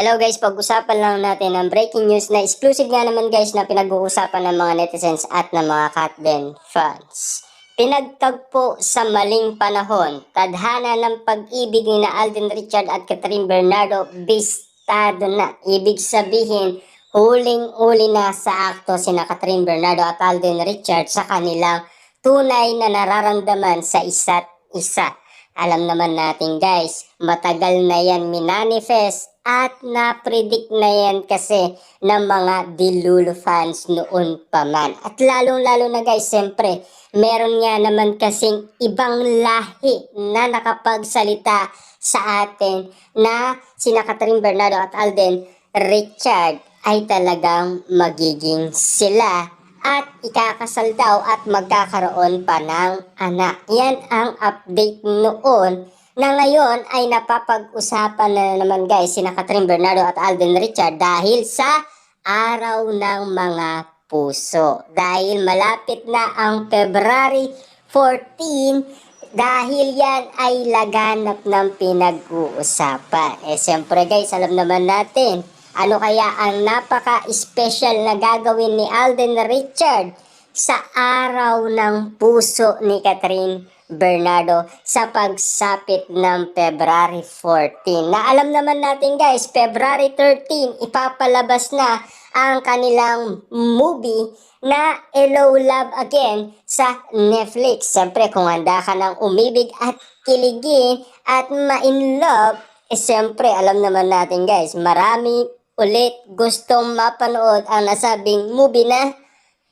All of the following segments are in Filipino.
Hello guys, pag-usapan lang natin ang breaking news na exclusive nga naman guys na pinag-uusapan ng mga netizens at ng mga Katden fans. Pinagtagpo sa maling panahon, tadhana ng pag-ibig ni na Alden Richard at Catherine Bernardo, bistado na. Ibig sabihin, huling-uli na sa akto sina Catherine Bernardo at Alden Richard sa kanilang tunay na nararamdaman sa isa't isa. Alam naman natin guys, matagal na yan minanifest at na-predict na yan kasi ng mga Dilulo fans noon pa man. At lalong-lalo na guys, siyempre, meron nga naman kasing ibang lahi na nakapagsalita sa atin na sina Catherine Bernardo at Alden Richard ay talagang magiging sila at ikakasal daw at magkakaroon pa ng anak. Yan ang update noon na ngayon ay napapag-usapan na naman guys sina Catherine Bernardo at Alden Richard dahil sa araw ng mga puso. Dahil malapit na ang February 14, dahil yan ay laganap ng pinag-uusapan. Siyempre guys, alam naman natin, ano kaya ang napaka-special na gagawin ni Alden Richard sa araw ng puso ni Catherine Bernardo sa pagsapit ng February 14? Na alam naman natin guys, February 13, ipapalabas na ang kanilang movie na Hello Love Again sa Netflix. Siyempre kung handa ka ng umibig at kiligin at ma-in love, siyempre alam naman natin guys, marami ulit gustong mapanood ang nasabing movie na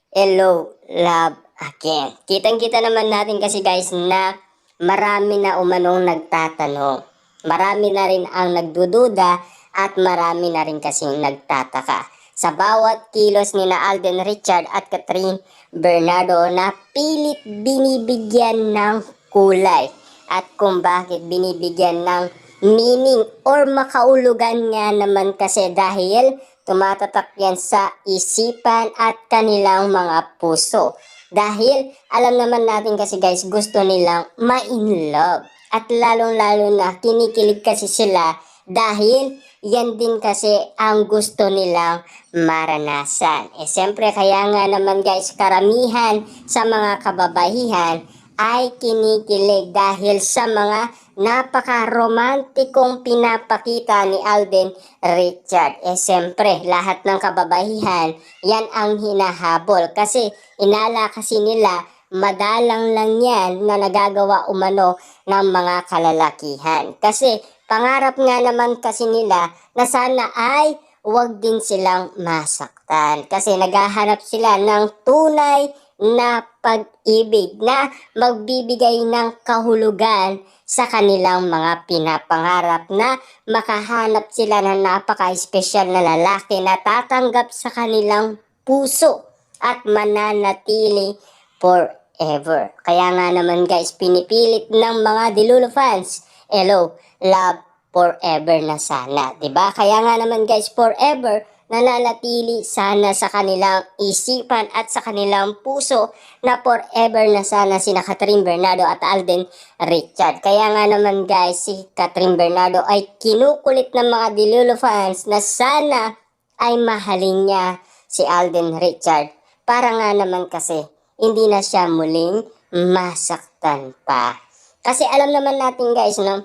Hello Love Again. Kitang-kita naman natin kasi guys na marami na umanong nagtatanong. Marami na rin ang nagdududa at marami na rin kasing nagtataka sa bawat kilos ni na Alden Richard at Catherine Bernardo na pilit binibigyan ng kulay at kung bakit binibigyan ng meaning or makaulugan nga naman kasi dahil tumatatak yan sa isipan at kanilang mga puso. Dahil alam naman natin kasi guys, gusto nilang ma-in love. At lalong-lalo na kinikilig kasi sila dahil yan din kasi ang gusto nilang maranasan. Siyempre kaya nga naman guys, karamihan sa mga kababaihan ay kinikilig dahil sa mga napaka-romantikong pinapakita ni Alden Richard. Siyempre, lahat ng kababaihan, yan ang hinahabol. Kasi inala kasi nila, madalang lang yan na nagagawa umano ng mga kalalakihan. Kasi pangarap nga naman kasi nila na sana ay huwag din silang masaktan. Kasi naghahanap sila ng tunay na pag-ibig na magbibigay ng kahulugan sa kanilang mga pinapangarap na makahanap sila ng napaka-espesyal na lalaki na tatanggap sa kanilang puso at mananatili forever. Kaya nga naman guys, pinipilit ng mga Dilulo fans, hello, love forever na sana. 'Di ba? Kaya nga naman guys, forever nananatili sana sa kanilang isipan at sa kanilang puso na forever na sana sina Catherine Bernardo at Alden Richard. Kaya nga naman guys, si Catherine Bernardo ay kinukulit ng mga Dilulo fans na sana ay mahalin niya si Alden Richard para nga naman kasi hindi na siya muling masaktan pa. Kasi alam naman natin guys, no,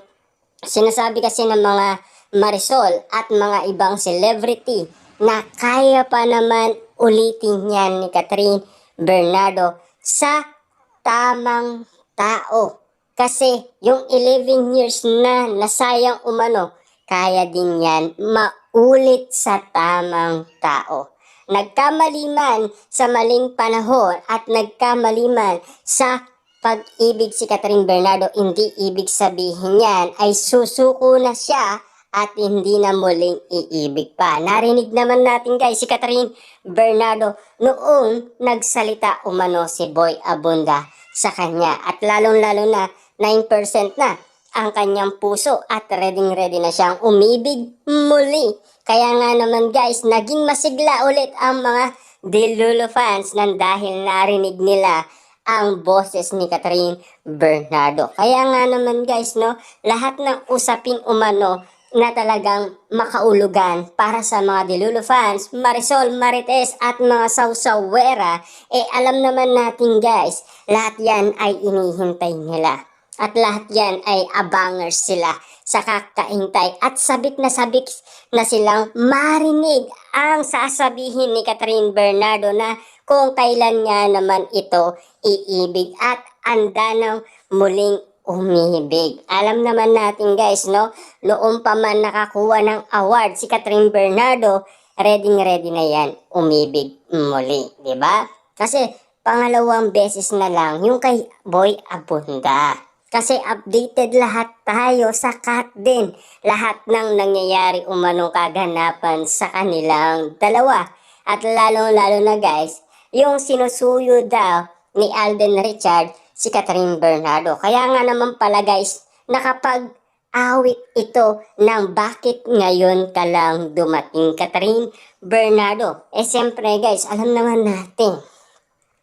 sinasabi kasi ng mga Marisol at mga ibang celebrity na kaya pa naman ulitin yan ni Catherine Bernardo sa tamang tao. Kasi yung 11 years na nasayang umano, kaya din yan maulit sa tamang tao. Nagkamali man sa maling panahon at nagkamali man sa pag-ibig si Catherine Bernardo, hindi ibig sabihin yan ay susuko na siya at hindi na muling iibig pa. Narinig naman natin guys si Catherine Bernardo noong nagsalita umano si Boy Abunda sa kanya. At lalong-lalo na 9% na ang kanyang puso at ready na siyang umibig muli. Kaya nga naman guys, naging masigla ulit ang mga Dilulo fans nang dahil narinig nila ang boses ni Catherine Bernardo. Kaya nga naman guys, no, lahat ng usapin umano na talagang makaulugan para sa mga Delulu fans, Marisol, Marites at mga Sausawera, alam naman natin guys, lahat yan ay inihintay nila. At lahat yan ay abangers sila sa kakaintay at sabik na silang marinig ang sasabihin ni Catherine Bernardo na kung kailan nga naman ito iibig at anda ng muling umibig. Alam naman natin guys, no? Noong pa man nakakuha ng award si Catherine Bernardo, ready na yan umibig muli, di ba? Kasi pangalawang beses na lang yung kay Boy Abunda. Kasi updated lahat tayo sa cut din. Lahat ng nangyayari umanong kaganapan sa kanilang dalawa. At lalo-lalo na guys, yung sinusuyo daw ni Alden Richard si Catherine Bernardo. Kaya nga naman pala guys, nakapag-awit ito ng bakit ngayon ka lang dumating Catherine Bernardo. Siyempre guys, alam naman natin,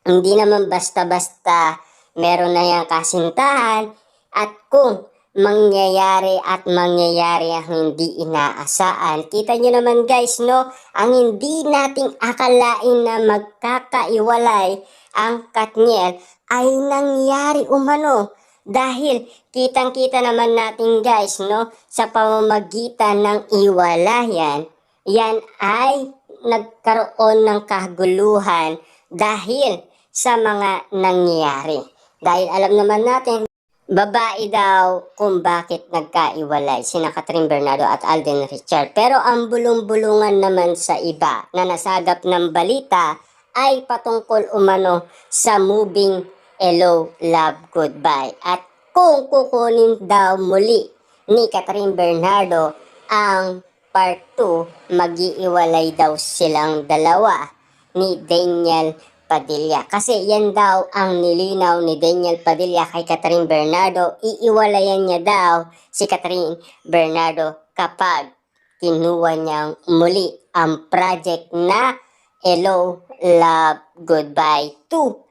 hindi naman basta-basta meron na yung kasintahan at kung mangyayari ang hindi inaasahan. Kita nyo naman guys, no? Ang hindi nating akalain na magkakaiwalay ang Katniel ay nangyari umano. Dahil kitang-kita naman natin guys, no? Sa pamamagitan ng iwalayan, yan ay nagkaroon ng kaguluhan dahil sa mga nangyayari. Dahil alam naman natin, babae daw kung bakit nagkaiwalay sina Catherine Bernardo at Alden Richard. Pero ang bulong-bulungan naman sa iba na nasagap ng balita ay patungkol umano sa moving Hello, Love, Goodbye. At kung kukunin daw muli ni Catherine Bernardo ang part 2, mag-iiwalay daw silang dalawa ni Daniel Padilla. Kasi yan daw ang nilinaw ni Daniel Padilla kay Catherine Bernardo. Iiwalayan niya daw si Catherine Bernardo kapag kinuha niyang muli ang project na Hello, Love, Goodbye to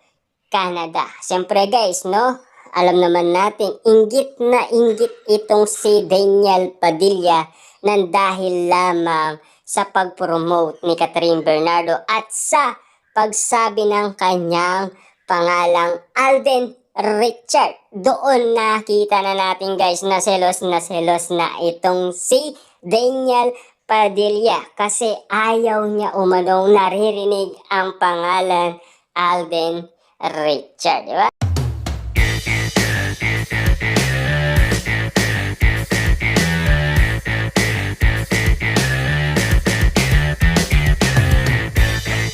Canada. Siyempre guys, no? Alam naman natin, inggit na inggit itong si Daniel Padilla nang dahil lamang sa pag-promote ni Catherine Bernardo at sa pagsabi ng kanyang pangalang Alden Richard. Doon nakita na natin guys na selos na itong si Daniel Padilla kasi ayaw niya umanong naririnig ang pangalan Alden Richard, di ba?